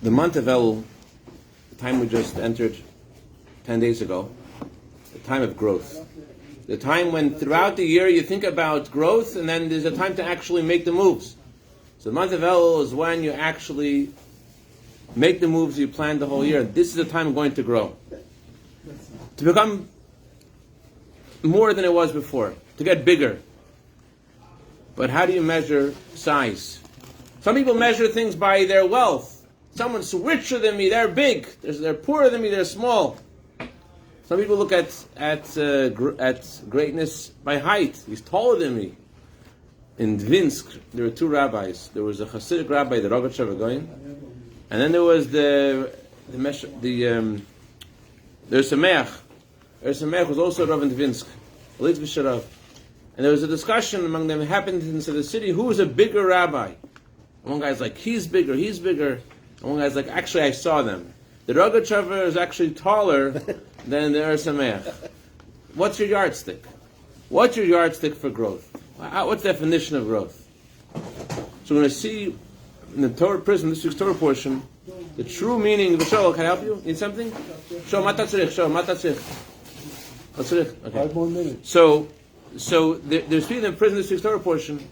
The month of Elul, the time we just entered 10 days ago, the time of growth. The time when throughout the year you think about growth and then there's a time to actually make the moves. So the month of Elul is when you actually make the moves you planned the whole year. This is the time going to grow. To become more than it was before. To get bigger. But how do you measure size? Some people measure things by their wealth. Someone's richer than me, they're big. They're poorer than me, they're small. Some people look at greatness by height. He's taller than me. In Dvinsk, there were two rabbis. There was a Hasidic rabbi, the Rogatchover Goyen, and then there was the Sameach. Sameach was also a Rav in Dvinsk, and there was a discussion among them, inhabitants of the city, who was a bigger rabbi. And one guy's like, he's bigger. And one guy's like, actually, I saw them. The Rogatchover is actually taller than the Sameach. What's your yardstick? What's your yardstick for growth? What's the definition of growth? So we're going to see in the Torah prism, this week's Torah portion, the true meaning of the Shol. Can I help you? Need something? Shol, matatzrich. Okay. 5 more minutes. So there's speaking in prison, this week's Torah portion,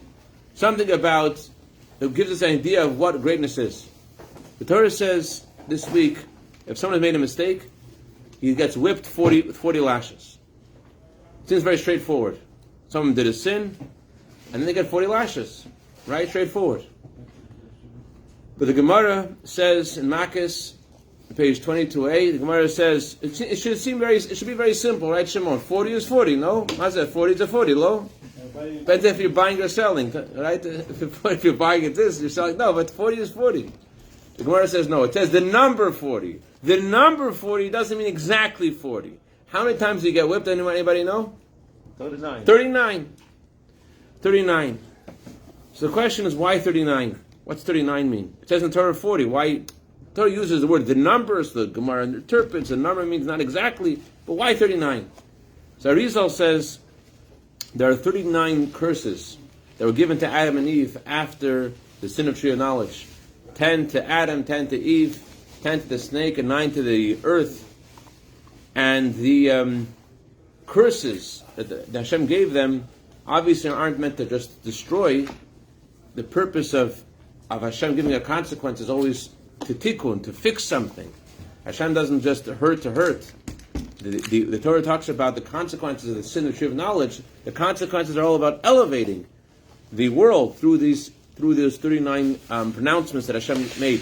something about, it gives us an idea of what greatness is. The Torah says this week, if someone has made a mistake, he gets whipped 40 lashes. It seems very straightforward. Someone did a sin, and then they get 40 lashes. Right? Straightforward. But the Gemara says in Makis, page 22a, the Gemara says, it should be very simple, right, Shimon? 40 is 40, no? How's that? 40 is a 40, no? Depends if you're buying or selling, right? If you're buying it this, you're selling, no, but 40 is 40. The Gemara says no, it says the number 40. The number 40 doesn't mean exactly 40. How many times do you get whipped? Anybody know? 39. 39. So the question is, why 39? What's 39 mean? It says in Torah 40. Why? Torah uses the word, the numbers, the Gemara interprets, the number means not exactly, but why 39? So Arizal says there are 39 curses that were given to Adam and Eve after the sin of tree of knowledge. 10 to Adam, 10 to Eve, 10 to the snake, and 9 to the earth. And the curses that Hashem gave them obviously aren't meant to just destroy. The purpose of Hashem giving a consequence is always to tikkun, to fix something. Hashem doesn't just hurt to hurt. The Torah talks about the consequences of the sin of tree of knowledge. The consequences are all about elevating the world through those 39 pronouncements that Hashem made.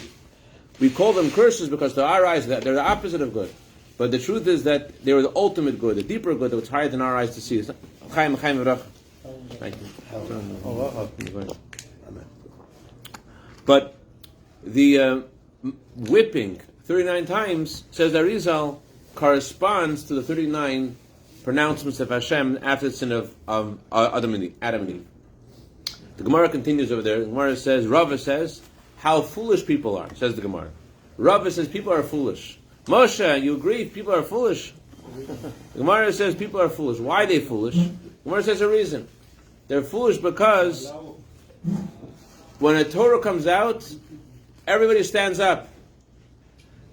We call them curses because to our eyes they're the opposite of good. But the truth is that they were the ultimate good, the deeper good that was higher than our eyes to see. Thank you. But the whipping 39 times, says Arizal, corresponds to the 39 pronouncements of Hashem after the sin of Adam and Eve. The Gemara continues over there. The Gemara says, Rava says, how foolish people are, says the Gemara. Rava says, people are foolish. Moshe, you agree people are foolish? The Gemara says, people are foolish. Why are they foolish? The Gemara says a reason. They're foolish because when a Torah comes out, everybody stands up.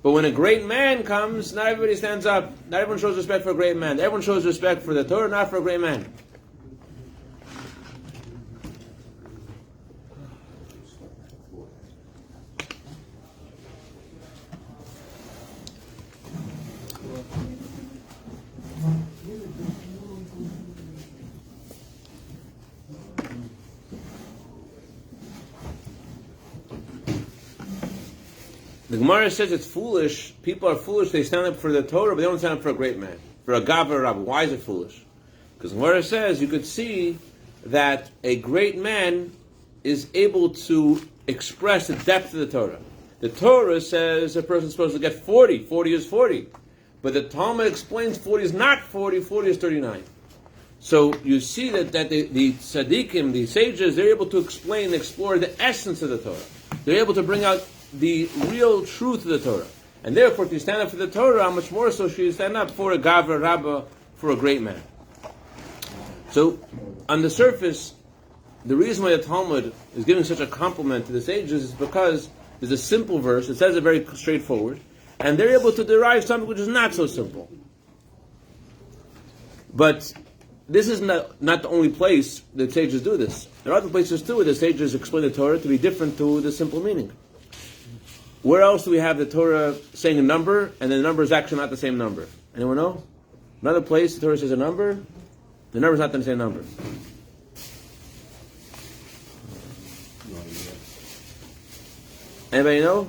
But when a great man comes, not everybody stands up. Not everyone shows respect for a great man. Everyone shows respect for the Torah, not for a great man. The Gemara says it's foolish. People are foolish. They stand up for the Torah, but they don't stand up for a great man, for a Gavra Rabbi. Why is it foolish? Because the Gemara says you could see that a great man is able to express the depth of the Torah. The Torah says a person's supposed to get 40. 40 is 40. But the Talmud explains 40 is not 40. 40 is 39. So you see that the tzaddikim, the sages, they're able to explain and explore the essence of the Torah. They're able to bring out the real truth of the Torah. And therefore, if you stand up for the Torah, how much more so should you stand up for a Gavra Rabbah, for a great man? So, on the surface, the reason why the Talmud is giving such a compliment to the sages is because There's a simple verse. It says it very straightforward. And they're able to derive something which is not so simple. But this is not the only place that sages do this. There are other places too where the sages explain the Torah to be different to the simple meaning. Where else do we have the Torah saying a number, and the number is actually not the same number? Anyone know? Another place the Torah says a number, the number is not the same number. Anybody know?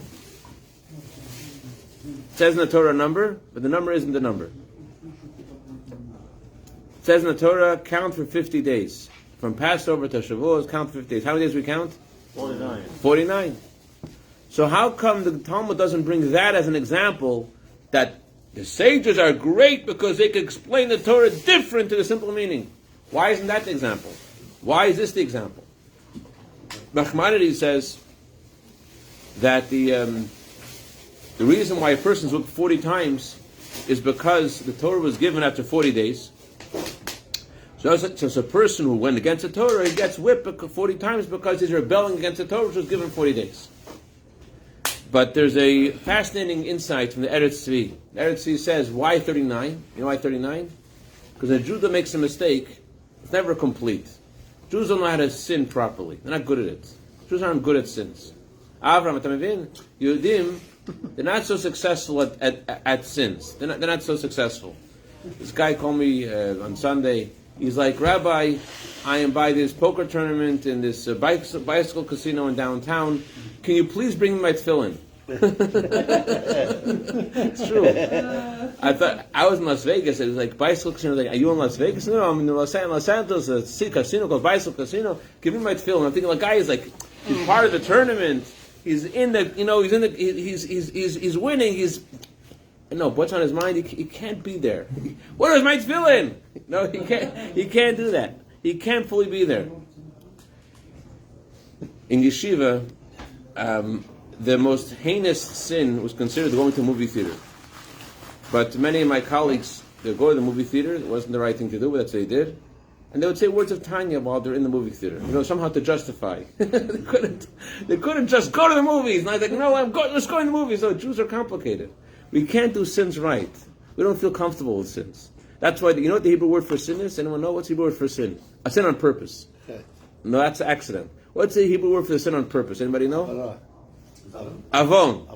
It says in the Torah a number, but the number isn't the number. It says in the Torah, count for 50 days. From Passover to Shavuos, count for 50 days. How many days we count? 49. 49. So how come the Talmud doesn't bring that as an example that the sages are great because they can explain the Torah different to the simple meaning? Why isn't that the example? Why is this the example? Nachmanides says that the reason why a person's whipped 40 times is because the Torah was given after 40 days. So it's a person who went against the Torah, he gets whipped 40 times because he's rebelling against the Torah, which was given 40 days. But there's a fascinating insight from the Eretz Tzvi. The Eretz Tzvi says, why 39? You know why 39? Because a Jew that makes a mistake, it's never complete. Jews don't know how to sin properly. They're not good at it. Jews aren't good at sins. Avram, Yehudim, they're not so successful at sins. They're not so successful. This guy called me on Sunday. He's like, Rabbi, I am by this poker tournament in this bicycle casino in downtown. Can you please bring me my tefillin? It's true. I thought I was in Las Vegas. It was like bicycle casino. Like, are you in Las Vegas? No, I'm in Los Santos. A casino called Bicycle Casino. Give me my tefillin. I'm thinking, the guy is like, he's part of the tournament. He's in the, he's in the, he's winning. No, what's on his mind? He can't be there. What is my tefillin? No, he can't. He can't do that. He can't fully be there. In yeshiva, the most heinous sin was considered going to a movie theater. But many of my colleagues, they go to the movie theater. It wasn't the right thing to do, but that's what they did. And they would say words of Tanya while they're in the movie theater. Somehow to justify. They couldn't just go to the movies. And I was like, no, let's go in the movies. So Jews are complicated. We can't do sins right. We don't feel comfortable with sins. That's why, you know what the Hebrew word for sin is? Anyone know what's the Hebrew word for sin? A sin on purpose. No, that's an accident. What's the Hebrew word for the sin on purpose? Anybody know? Avon.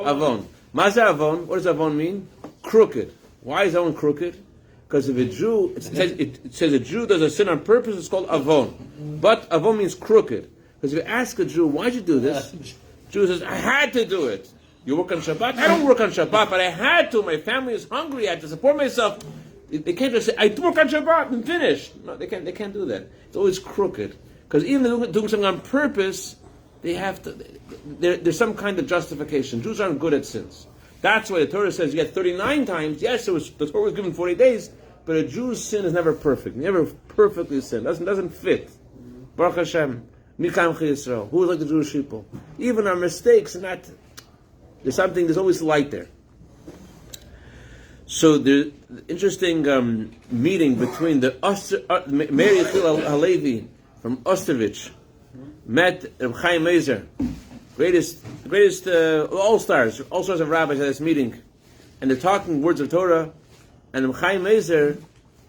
Avon. Maza avon. What does avon mean? Crooked. Why is avon crooked? Because if a Jew, it says a Jew does a sin on purpose, it's called avon. But avon means crooked. Because if you ask a Jew, why'd you do this? Jew says, I had to do it. You work on Shabbat? I don't work on Shabbat, but I had to. My family is hungry. I had to support myself. They can't just say, I work on Shabbat and finish. No, they can't do that. It's always crooked. Because even doing something on purpose, they have to. There's some kind of justification. Jews aren't good at sins. That's why the Torah says you get 39 times. Yes, the Torah was given 40 days, but a Jew's sin is never perfect. Never perfectly sin. Doesn't fit. Baruch Hashem. Mikam Yisrael. Who is like the Jewish people? Even our mistakes are not. There's always light there. So the interesting meeting between the Meir Yechiel Halevi from Ostervich met Reb Chaim Mezer, greatest all-stars of rabbis at this meeting, and they're talking words of Torah, and Reb Chaim Mezer,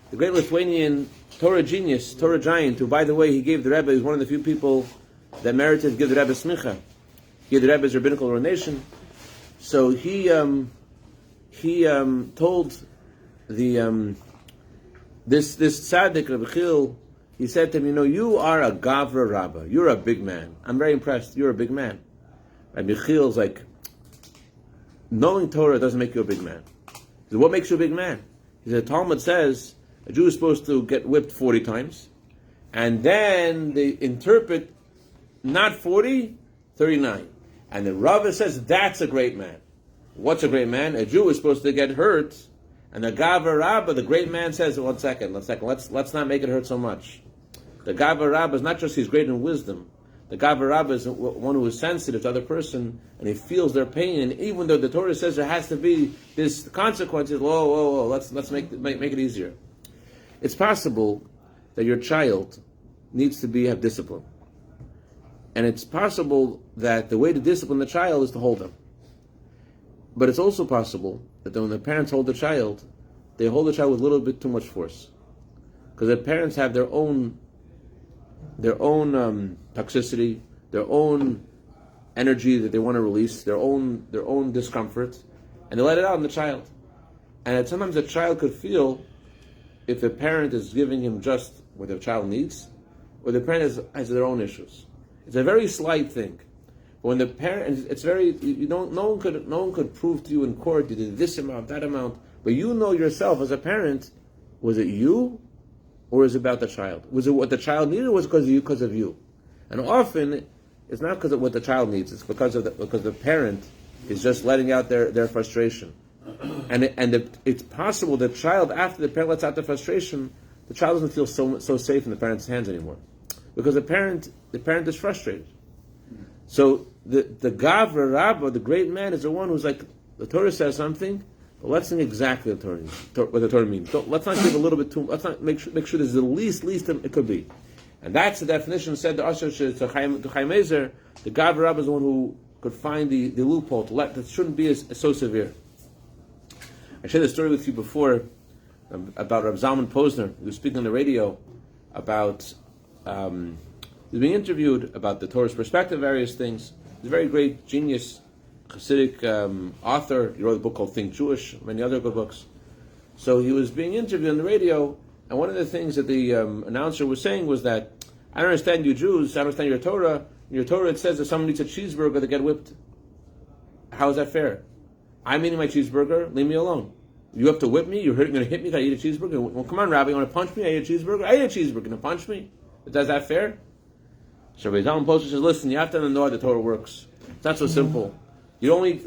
the great Lithuanian Torah genius, Torah giant, who, by the way, he gave the Rebbe, he was one of the few people that merited to give the Rebbe smicha, give the Rebbe's rabbinical ordination. So he told the this tzaddik Rabbi Chil, he said to him, you are a gavra rabba, you're a big man. I'm very impressed. You're a big man. Rabbi Chil's like, knowing Torah doesn't make you a big man. He said, what makes you a big man? He said, Talmud says a Jew is supposed to get whipped 40 times, and then they interpret not 40, 39. And the Rava says that's a great man. What's a great man? A Jew is supposed to get hurt, and the Gavra Rabbah, the great man, says, one second, let's not make it hurt so much. The Gavra Rabbah is not just he's great in wisdom. The Gavra Rabbah is one who is sensitive to other person, and he feels their pain. And even though the Torah says there has to be this consequences, whoa, let's make it easier. It's possible that your child needs to have discipline. And it's possible that the way to discipline the child is to hold them. But it's also possible that when the parents hold the child, they hold the child with a little bit too much force. Because the parents have their own toxicity, their own energy that they want to release, their own discomfort, and they let it out on the child. And sometimes the child could feel if the parent is giving him just what the child needs, or the parent has their own issues. It's a very slight thing. But when the parent, it's very, no one could prove to you in court you did this amount, that amount, but you know yourself as a parent, was it you, or is it about the child? Was it what the child needed, or was it because of you? And often, it's not because of what the child needs, it's because the parent is just letting out their frustration. And it's possible the child, after the parent lets out the frustration, the child doesn't feel so safe in the parent's hands anymore. Because the parent is frustrated. So the Gavra Rabbah, the great man, is the one who's like, the Torah says something, but let's think exactly what the Torah means. Let's not give a little bit too. Let's not make sure there's the least it could be, and that's the definition said to Chaim Ezer. The Gavra Rabbah is the one who could find the loophole to let that shouldn't be so severe. I shared a story with you before about Reb Zalman Posner, who was speaking on the radio about. He was being interviewed about the Torah's perspective, various things. He's a very great genius, Hasidic author. He wrote a book called Think Jewish, many other good books. So he was being interviewed on the radio, and one of the things that the announcer was saying was that, I don't understand you Jews, I don't understand your Torah. In your Torah it says that someone eats a cheeseburger, they get whipped. How is that fair? I'm eating my cheeseburger, leave me alone. You have to whip me? You're going to hit me? Can I eat a cheeseburger? Well, come on, Rabbi, you want to punch me? I ate a cheeseburger? I ate a cheeseburger. Going to punch me? Is that fair? So Rabbi Zalman Posner says, listen, you have to know how the Torah works. It's not so simple.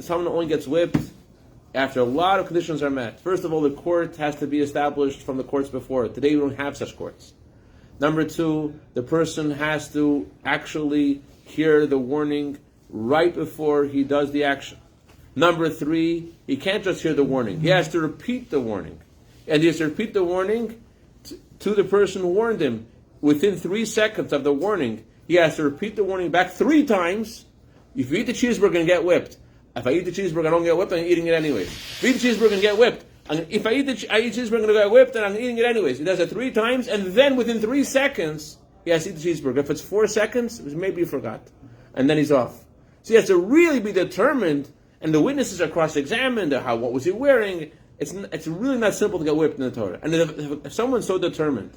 Someone only gets whipped after a lot of conditions are met. First of all, the court has to be established from the courts before. Today we don't have such courts. Number two, the person has to actually hear the warning right before he does the action. Number three, he can't just hear the warning. He has to repeat the warning. And he has to repeat the warning to the person who warned him. Within 3 seconds of the warning, he has to repeat the warning back 3 times. If you eat the cheeseburger and get whipped, if I eat the cheeseburger and don't get whipped, I'm eating it anyways. If I eat the cheeseburger and get whipped, if I eat cheeseburger and get whipped, then I'm eating it anyways. He does it 3 times, and then within 3 seconds, he has to eat the cheeseburger. If it's 4 seconds, maybe you forgot. And then he's off. So he has to really be determined, and the witnesses are cross-examined, what was he wearing? It's really not simple to get whipped in the Torah. And if someone's so determined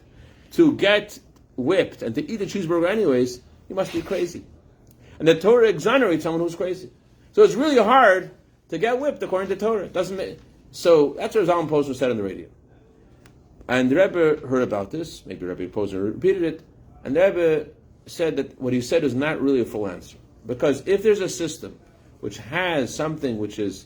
to get whipped and to eat a cheeseburger anyways, he must be crazy. And the Torah exonerates someone who's crazy. So it's really hard to get whipped according to Torah. So that's what Zalman Posner said on the radio. And the Rebbe heard about this, maybe Rebbe Posner repeated it, and the Rebbe said that what he said is not really a full answer. Because if there's a system which has something which is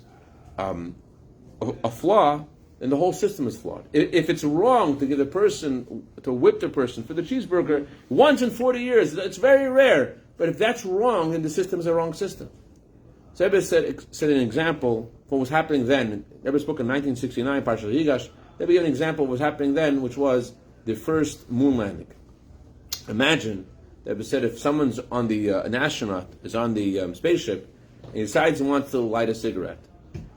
a flaw, then the whole system is flawed. If it's wrong to to whip the person for the cheeseburger once in 40 years, it's very rare. But if that's wrong, then the system is a wrong system. So Rebbe said an example of what was happening then. Rebbe spoke in 1969, Parshat Yigash. Rebbe gave an example of what was happening then, which was the first moon landing. Imagine, Rebbe said, if someone's an astronaut is on the spaceship, and he decides he wants to light a cigarette.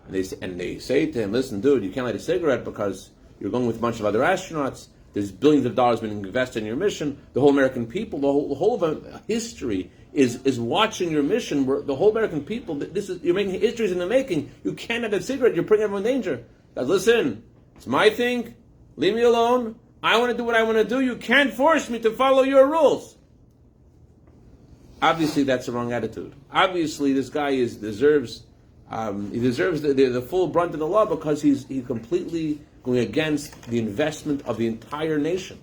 And they say to him, listen, dude, you can't light a cigarette because you're going with a bunch of other astronauts. There's billions of dollars being invested in your mission. The whole American people, the whole of history is watching your mission. The whole American people, you're making histories in the making. You can't have a cigarette. You're putting everyone in danger. Guys, listen, it's my thing. Leave me alone. I want to do what I want to do. You can't force me to follow your rules. Obviously, that's the wrong attitude. Obviously, this guy deserves the full brunt of the law because he's completely going against the investment of the entire nation.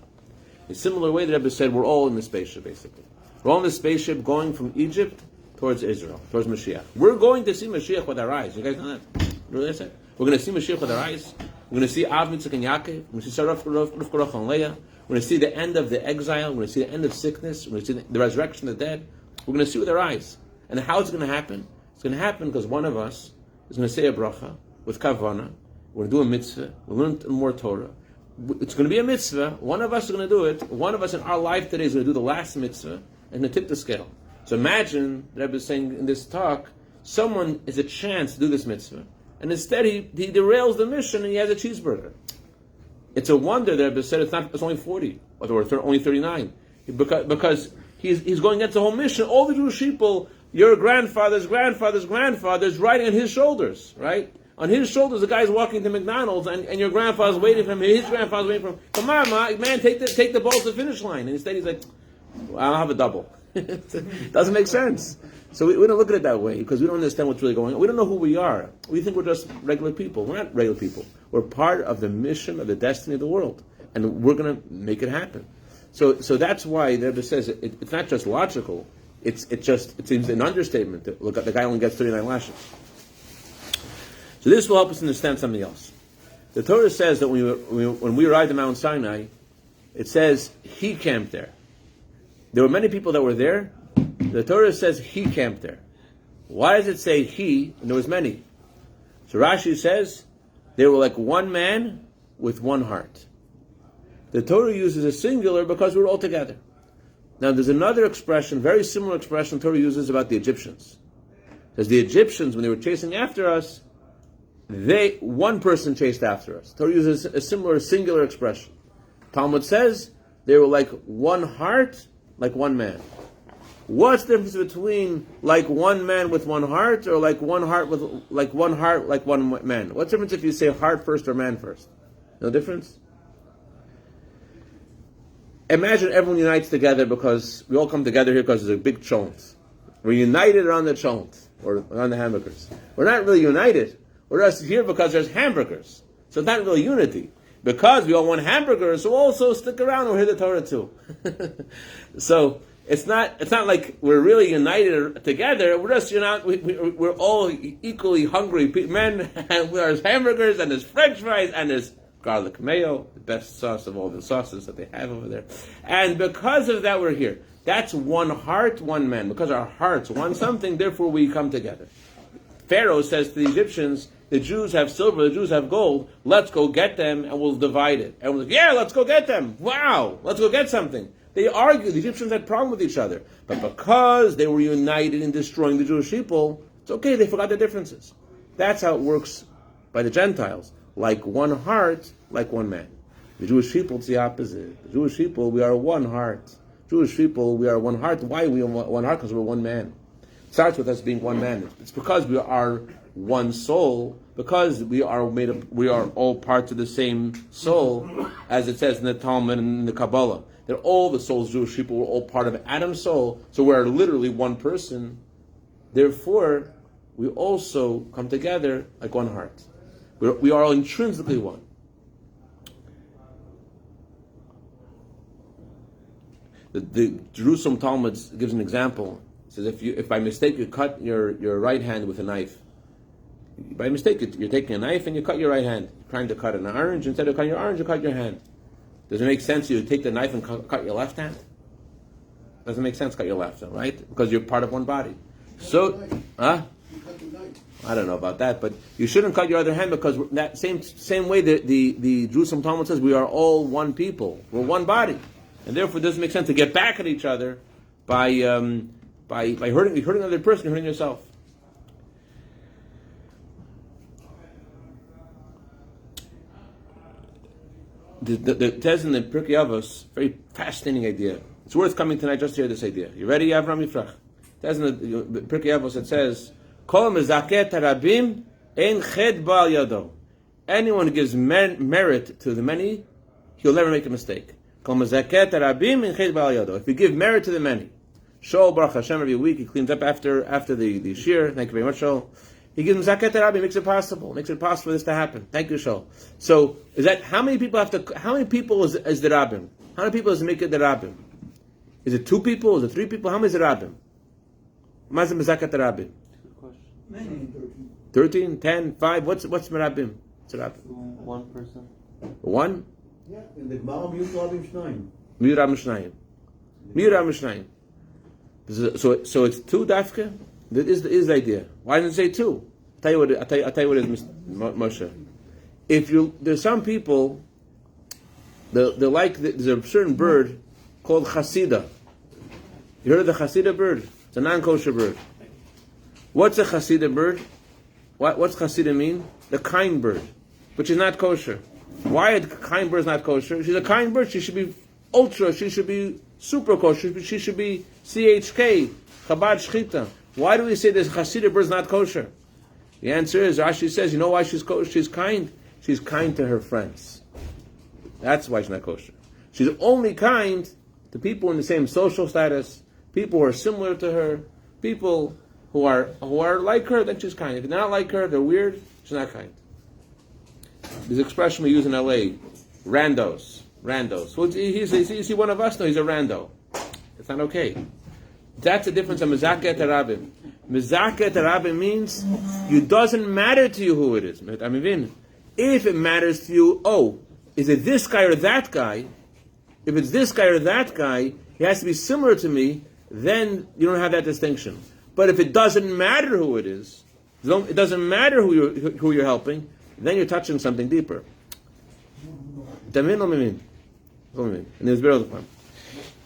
In a similar way, the Rebbe said, we're all in the spaceship, basically. We're all in the spaceship going from Egypt towards Israel, towards Mashiach. We're going to see Mashiach with our eyes. You guys know that? Really, I said? We're going to see Mashiach with our eyes. We're going to see Av, Mitzvah, and Yaakov. We're going to see Sarah, Rivka, and Leah. We're going to see the end of the exile. We're going to see the end of sickness. We're going to see the resurrection of the dead. We're going to see with our eyes. And how is it going to happen? It's going to happen because one of us is going to say a bracha with kavana. We're going to do a mitzvah. We're going to learn more Torah. It's going to be a mitzvah. One of us is going to do it. One of us in our life today is going to do the last mitzvah and going to tip the scale. So imagine, the Rebbe is saying in this talk, someone has a chance to do this mitzvah, and instead he derails the mission and he has a cheeseburger. It's a wonder that Rebbe said it's only 40, or only 39, because he's going against the whole mission. All the Jewish people, your grandfather's riding on his shoulders, right? On his shoulders, the guy's walking to McDonald's, and your grandfather's waiting for him. His grandfather's waiting for him. Come on, man, take the ball to the finish line. And instead, he's like, I'll have a double. It doesn't make sense. So we don't look at it that way because we don't understand what's really going on. We don't know who we are. We think we're just regular people. We're not regular people. We're part of the mission, of the destiny of the world, and we're going to make it happen. So that's why the Rebbe says it's not just logical. It seems an understatement to look at the guy only gets 39 lashes. So this will help us understand something else. The Torah says that when we arrived at Mount Sinai, it says he camped there. There were many people that were there. The Torah says he camped there. Why does it say he and there was many? So Rashi says they were like one man with one heart. The Torah uses a singular because we were all together. Now there's another expression, very similar expression the Torah uses about the Egyptians. It says the Egyptians, when they were chasing after us, one person chased after us. The Torah uses a similar singular expression. Talmud says they were like one heart, like one man. What's the difference between like one man with one heart or like one heart like one man? What's the difference if you say heart first or man first? No difference? Imagine everyone unites together because we all come together here because there's a big cholent. We're united around the cholent or around the hamburgers. We're not really united. We're just here because there's hamburgers. So it's not really unity. Because we all want hamburgers, so also stick around and we'll hear the Torah too. So it's not like we're really united together. We're just we're all equally hungry men. And there's hamburgers and there's French fries and there's garlic mayo, the best sauce of all the sauces that they have over there. And because of that, we're here. That's one heart, one man. Because our hearts want something, therefore we come together. Pharaoh says to the Egyptians, the Jews have silver, the Jews have gold, let's go get them and we'll divide it. Everyone's like, yeah, let's go get them. Wow, let's go get something. They argued, the Egyptians had a problem with each other. But because they were united in destroying the Jewish people, it's okay, they forgot their differences. That's how it works by the Gentiles. Like one heart, like one man. The Jewish people, it's the opposite. The Jewish people, we are one heart. Jewish people, we are one heart. Why are we one heart? Because we're one man. It starts with us being one man. It's because we are one soul, because we are all parts of the same soul, as it says in the Talmud and in the Kabbalah. That all the souls, Jewish people, were all part of Adam's soul, so we're literally one person. Therefore, we also come together like one heart. We are all intrinsically one. The Jerusalem Talmud gives an example. It says if by mistake you cut your right hand with a knife, by mistake you're taking a knife and you cut your right hand, you're trying to cut an orange, instead of cutting your orange, you cut your hand. Does it make sense you take the knife and cut your left hand? Doesn't make sense to cut your left hand, right? Because you're part of one body. So, I don't know about that, but you shouldn't cut your other hand because that same way the Jerusalem Talmud says we are all one people, we're one body, and therefore it doesn't make sense to get back at each other by hurting another person, you're hurting yourself. It says in the Pirkei Avos, very fascinating idea. It's worth coming tonight just to hear this idea. You ready, Avram Yifrach? It says in the Pirkei Avos, it says, Kol mezaket harabim ein ched ba'al yado. Anyone who gives merit to the many, he'll never make a mistake. Kol mezaket harabim ein ched ba'al yado. If you give merit to the many, Shol Baruch Hashem every week, he cleans up after the shir. Thank you very much, Shol. He gives him zakat Rabbi, makes it possible for this to happen. Thank you, Shol. So, is that how many people is the Rabbim? How many people does it make it the Rabbim? Is it 2 people? Is it 3 people? How many is the Rabbim? Mazim zakat Rabbi? 13, 10, 5. What's Rabbim? What's Rabbim? 1 person. 1? Yeah, in the Gemara, Miyut Rabim Shnayim. Miyut Rabim Shnayim. So it's 2 dafka? That is the idea. Why didn't it say 2? I'll tell you what it is, Moshe. There's some people, there's a certain bird called chasida. You heard of the chasida bird? It's a non-kosher bird. What's a chasida bird? What's chasida mean? The kind bird, which is not kosher. Why a kind bird is not kosher? She's a kind bird. She should be ultra. She should be super kosher. She should be CHK, Chabad Shchita. Why do we say this chasida bird is not kosher? The answer is, Rashi says, you know why she's kosher? She's kind. She's kind to her friends. That's why she's not kosher. She's only kind to people in the same social status, people who are similar to her, people who are like her, then she's kind. If they're not like her, they're weird, she's not kind. This expression we use in LA, randos. Well, is he one of us? No, he's a rando. It's not okay. That's the difference of Mezaket Rabim. Mezaket Rabim means it doesn't matter to you who it is. If it matters to you, is it this guy or that guy? If it's this guy or that guy, he has to be similar to me, then you don't have that distinction. But if it doesn't matter who it is, it doesn't matter who you're helping, then you're touching something deeper.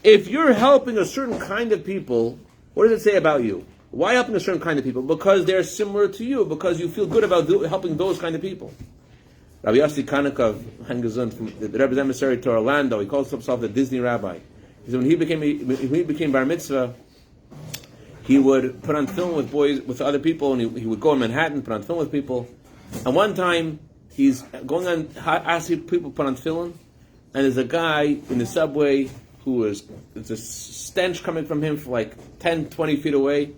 If you're helping a certain kind of people, what does it say about you? Why helping a certain kind of people? Because they're similar to you, because you feel good about helping those kind of people. Rabbi Yossi Kanakov, the Rebbe's emissary to Orlando, he calls himself the Disney rabbi. He said when he became bar mitzvah, he would put on film with other people, and he would go in Manhattan, put on film with people. And one time, he's going on asking people to put on film, and there's a guy in the subway there's a stench coming from him for like 10, 20 feet away,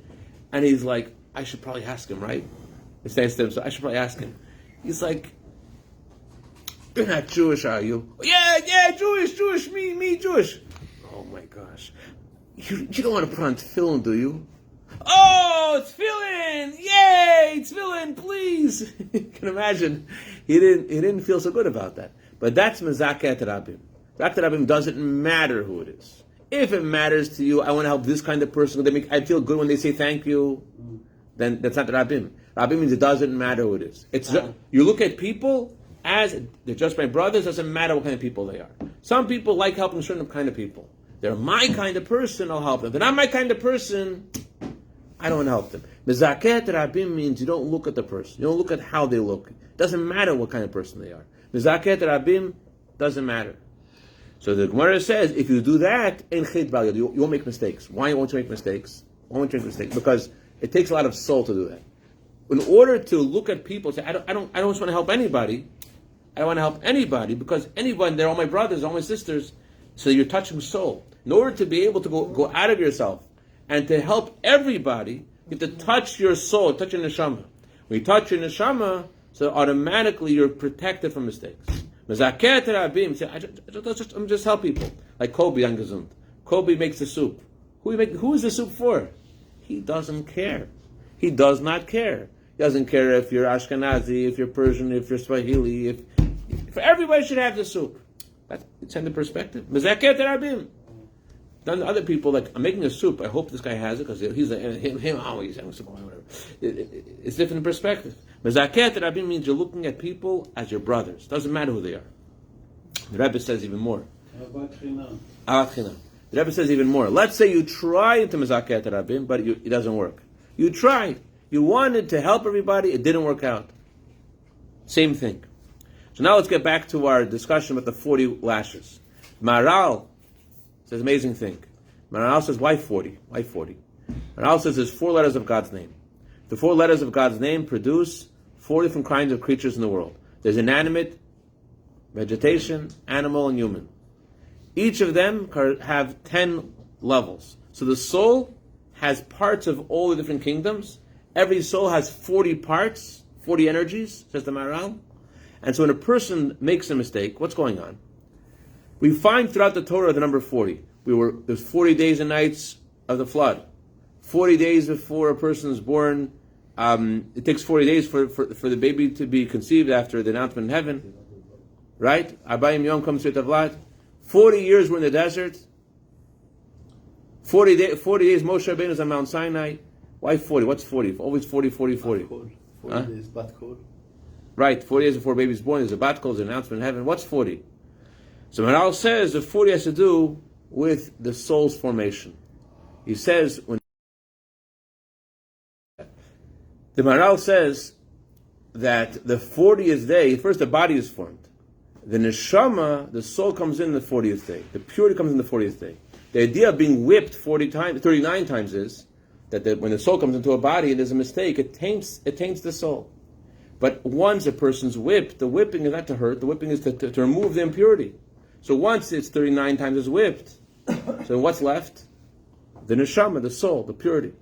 and he's like, I should probably ask him, right? He says to him, so I should probably ask him. He's like, you're not Jewish, are you? Yeah, Jewish, me, Jewish. Oh my gosh. You don't want to put on tefillin, do you? Oh, it's tefillin! Yay, it's tefillin, please! You can imagine, he didn't feel so good about that. But that's Mezaket Rabim. Mezaket Rabim doesn't matter who it is. If it matters to you, I want to help this kind of person, I feel good when they say thank you, then that's not Rabim. Rabim means it doesn't matter who it is. You look at people as they're just my brothers, doesn't matter what kind of people they are. Some people like helping certain kind of people. They're my kind of person, I'll help them. If they're not my kind of person, I don't want to help them. Mezaket Rabim means you don't look at the person. You don't look at how they look. It doesn't matter what kind of person they are. Mezaket Rabim doesn't matter. So the Gemara says, if you do that, you won't make mistakes. Why won't you make mistakes? Why won't you make mistakes? Because it takes a lot of soul to do that. In order to look at people and say, I don't just want to help anybody. I don't want to help anybody because anyone, they're all my brothers, all my sisters. So you're touching soul. In order to be able to go out of yourself and to help everybody, you have to touch your soul, touch your neshama. When you touch your neshama, so automatically you're protected from mistakes. Mezaket Rabim, I'm just help people. Like Kobe Angesund. Kobe makes the soup. Who is the soup for? He doesn't care. He does not care. He doesn't care if you're Ashkenazi, if you're Persian, if you're Swahili, if everybody should have the soup. It's in the perspective. Mezaket Rabim. Then other people, like, I'm making a soup, I hope this guy has it, because he's him always having soup, whatever. It's different perspective. Mezaket Rabim means you're looking at people as your brothers. Doesn't matter who they are. The Rebbe says even more. The Rebbe says even more. Let's say you tried to Mezaket Rabim, but it doesn't work. You tried. You wanted to help everybody, it didn't work out. Same thing. So now let's get back to our discussion about the 40 lashes. Maral says amazing thing. Maral says, why 40? Why 40? Maral says there's 4 letters of God's name. The 4 letters of God's name produce 4 different kinds of creatures in the world. There's inanimate, vegetation, animal, and human. Each of them have 10 levels. So the soul has parts of all the different kingdoms. Every soul has 40 parts, 40 energies, says the Maral. And so when a person makes a mistake, what's going on? We find throughout the Torah the number 40. There's 40 days and nights of the flood. 40 days before a person is born. It takes 40 days for the baby to be conceived after the announcement in heaven. Right? Abayim Yom comes to Tavlat. 40 years we're in the desert. 40 days Moshe Rabbeinu is on Mount Sinai. Why 40? What's 40? Always 40. 40 days bat kol. Right, 40 days before baby's born, there's a bat kol, there's an announcement in heaven. What's 40? So Maral says the 40 has to do with the soul's formation. He says when The Maharal says that the 40th day, first the body is formed. The neshama, the soul comes in the 40th day. The purity comes in the 40th day. The idea of being whipped 39 times is that when the soul comes into a body and there's a mistake, it taints the soul. But once a person's whipped, the whipping is not to hurt, the whipping is to remove the impurity. So once it's 39 times it's whipped, so what's left? The neshama, the soul, the purity.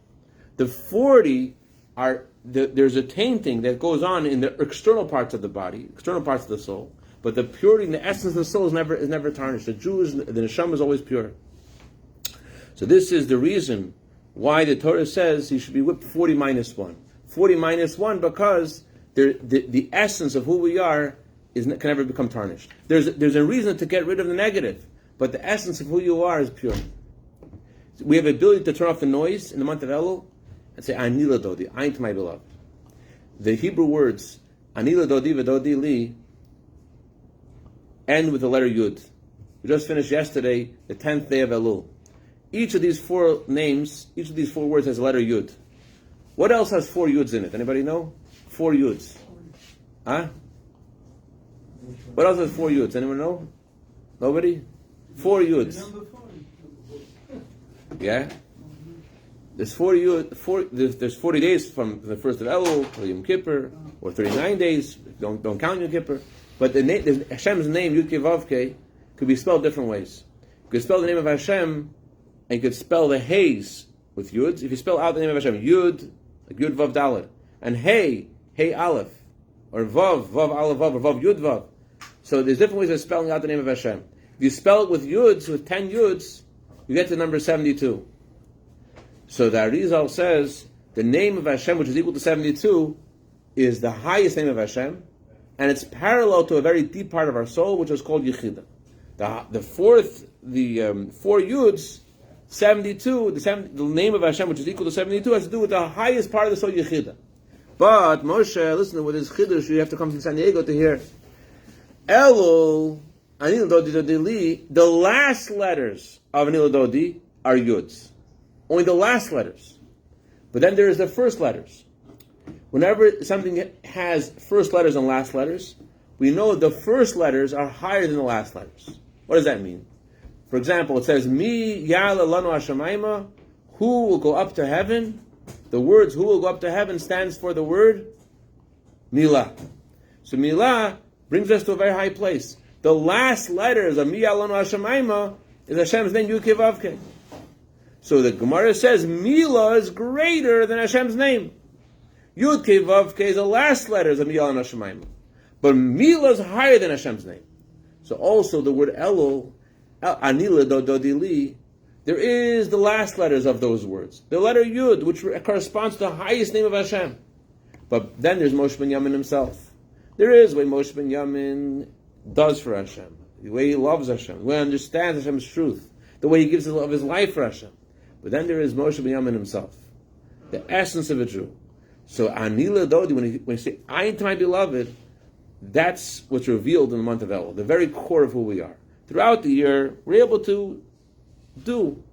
The 40 are, there's a tainting that goes on in the external parts of the body, external parts of the soul, but the purity and the essence of the soul is never tarnished. The neshama is always pure. So this is the reason why the Torah says he should be whipped 40 minus 1. 40 minus 1 because the essence of who we are can never become tarnished. There's a reason to get rid of the negative, but the essence of who you are is pure. We have the ability to turn off the noise in the month of Elul and say, Anila Dodi, I to my beloved. The Hebrew words, Anila Dodi v'Dodi li, end with the letter Yud. We just finished yesterday, the 10th day of Elul. Each of these four names, each of these four words has a letter Yud. What else has 4 Yuds in it? Anybody know? 4 Yuds. Huh? What else has 4 Yuds? Anyone know? Nobody? 4 Yuds. Yeah? There's 40 days from the first of Elul or Yom Kippur, or 39 days. Don't count Yom Kippur. But Hashem's name, Yud Kei Vav Kei, could be spelled different ways. You could spell the name of Hashem, and you could spell the Hay's with Yud. If you spell out the name of Hashem, Yud, like Yud Vav Dalet, and Hey Aleph, or Vav Aleph Vav, or Vav Yud Vav. So there's different ways of spelling out the name of Hashem. If you spell it with Yuds, with 10 Yuds, you get to number 72. So the Arizal says the name of Hashem, which is equal to 72, is the highest name of Hashem, and it's parallel to a very deep part of our soul, which is called Yechida. The 4 Yuds, 72, the name of Hashem, which is equal to 72, has to do with the highest part of the soul, Yechida. But Moshe, listen to what is Chiddush, you have to come from San Diego to hear. Elul, Anil Dodi Dodi Li, the last letters of Anil Dodi are Yuds. Only the last letters. But then there is the first letters. Whenever something has first letters and last letters, we know the first letters are higher than the last letters. What does that mean? For example, it says, Mi Ya'ala Lanu Hashamayma, who will go up to heaven? The words who will go up to heaven stands for the word Milah. So Milah brings us to a very high place. The last letters of Mi Ya'ala Lanu Hashamayma is Hashem's name, Yud Kei Vav Kei. So the Gemara says Milah is greater than Hashem's name. Yud Kei Vav Kei is the last letters of Mi Ya'ala Lanu Hashamayma. But Milah is higher than Hashem's name. So also the word Elul, Anila Dodi Li, there is the last letters of those words. The letter Yud, which corresponds to the highest name of Hashem. But then there's Moshe ben Yamin himself. There is what Moshe ben Yamin does for Hashem, the way he loves Hashem, the way he understands Hashem's truth, the way he gives of his life for Hashem. But then there is Moshe ben Yamin himself, the essence of a Jew. So Anila Dodi, when you say, I to my beloved, that's what's revealed in the month of Elul, the very core of who we are. Throughout the year, we're able to do.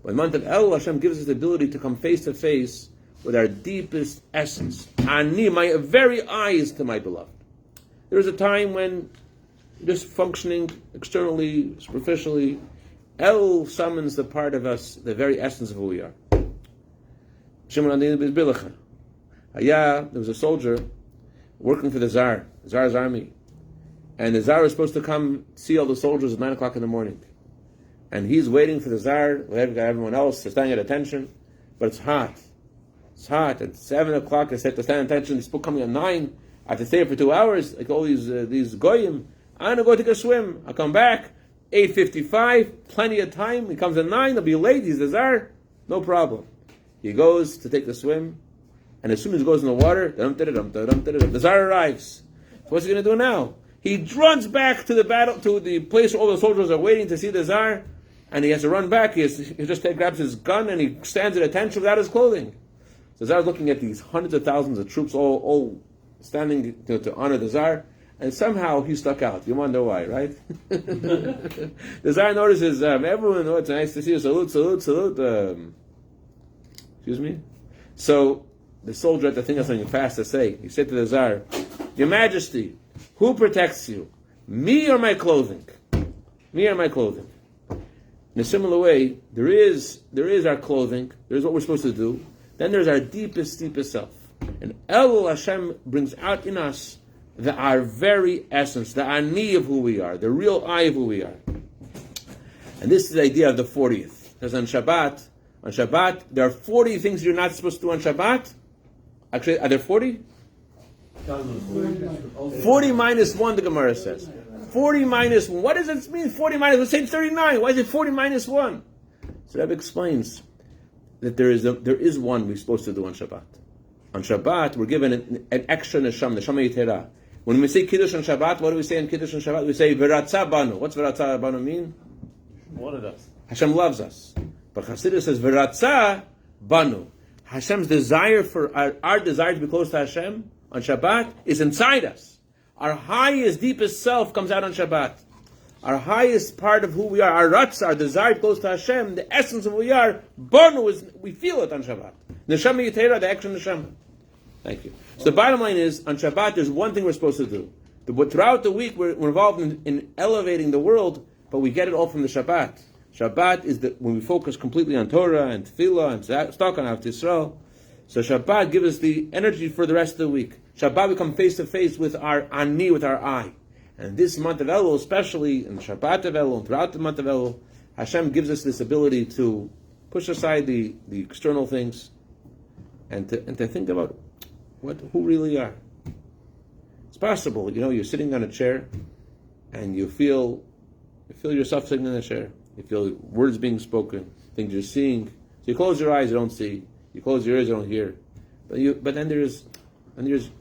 But in the month of Elul, Hashem gives us the ability to come face to face with our deepest essence. Ani, my very eyes to my beloved. There is a time when just functioning externally, superficially, Elul summons the part of us, the very essence of who we are. There was a soldier working for the Tsar's army. And the Tsar was supposed to come see all the soldiers at 9 o'clock in the morning. And he's waiting for the Tsar, everyone else is standing at attention, but it's hot. It's hot. At 7 o'clock, they said to stand at attention, he's still coming at 9. I have to stay for 2 hours, like all these goyim. I'm going to go take a swim. I'll come back, 8:55, plenty of time. He comes at 9, he'll be late, he's the Tsar, no problem. He goes to take the swim, and as soon as he goes in the water, the Tsar arrives. So what's he going to do now? He runs back to the place where all the soldiers are waiting to see the Tsar, and he has to run back. He just grabs his gun and he stands at attention without his clothing. So the Tsar is looking at these hundreds of thousands of troops all standing to honor the Tsar, and somehow he stuck out. You wonder why, right? The Tsar notices everyone, it's nice to see you, salute. Excuse me? So the soldier had to think of something fast to say. He said to the Tsar, Your Majesty, who protects you? Me or my clothing? Me or my clothing? In a similar way, there is our clothing, there's what we're supposed to do, then there's our deepest self. And Elul Hashem brings out in us our very essence, the ani of who we are, the real I of who we are. And this is the idea of the 40th. Because on Shabbat, there are 40 things you're not supposed to do on Shabbat. Actually, are there 40? 40 minus 1, the Gemara says. 40 minus 1. What does it mean, 40 minus 1? Let's say 39. Why is it 40 minus 1? So that explains that there is one we're supposed to do on Shabbat. On Shabbat, we're given an extra neshama yitera. When we say Kiddush on Shabbat, what do we say in Kiddush on Shabbat? We say V'ratza banu. What's V'ratza banu mean? Wanted us. Hashem loves us. But Chassidus says V'ratza banu. Hashem's desire for our desire to be close to Hashem on Shabbat is inside us. Our highest, deepest self comes out on Shabbat. Our highest part of who we are, our ratza, our desire to be close to Hashem, the essence of who we are, banu is, we feel it on Shabbat. Neshama yitera, the extra neshama. Thank you. So the bottom line is, on Shabbat, there's one thing we're supposed to do. Throughout the week, we're involved in elevating the world, but we get it all from the Shabbat. Shabbat is when we focus completely on Torah and Tefillah and Stock on Avot Yisrael. So Shabbat gives us the energy for the rest of the week. Shabbat we come face to face with our ani, with our I. And this month of Elul, especially in the Shabbat of Elul, and throughout the month of Elul, Hashem gives us this ability to push aside the external things and to think about who really are. It's possible, you're sitting on a chair and you feel yourself sitting in the chair. You feel words being spoken, things you're seeing. So you close your eyes, you don't see. You close your ears, you don't hear. But then there's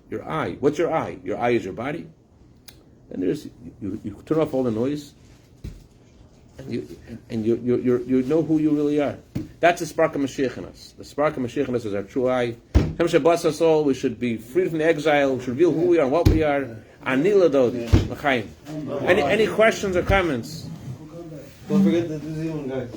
your eye. What's your eye? Your eye is your body. And you turn off all the noise, and you know who you really are. That's the spark of Mashiach in us. The spark of Mashiach in us is our true eye. Hashem should bless us all. We should be freed from the exile. We should reveal who we are and what we are. Anila Dod, L'chaim. Any questions or comments? Don't forget the Zoom, guys.